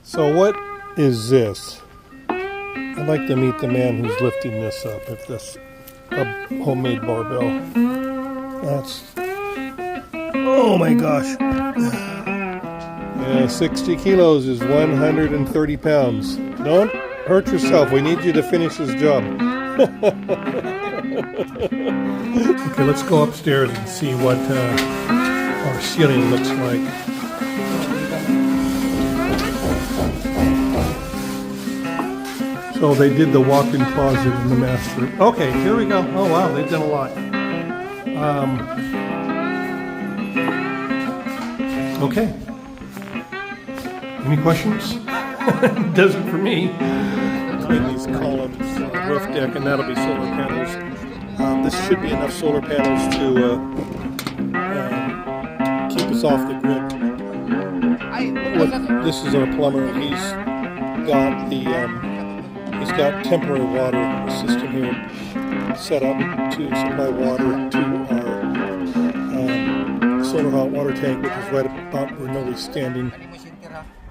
So what is this? I'd like to meet the man who's lifting this up. If this a homemade barbell. That's, oh my gosh. Yeah, 60 kilos is 130 pounds. Don't hurt yourself. We need you to finish this job. Okay, let's go upstairs and see what our ceiling looks like. So they did the walk-in closet in the master. Okay, here we go. Oh wow, they've done a lot. Okay. Any questions? Does it for me. Between these columns, roof deck, and that'll be solar panels. This should be enough solar panels to keep us off the grid. This is our plumber. He's got temporary water system here set up to supply water to our solar hot water tank, which is right about where Nobody's standing.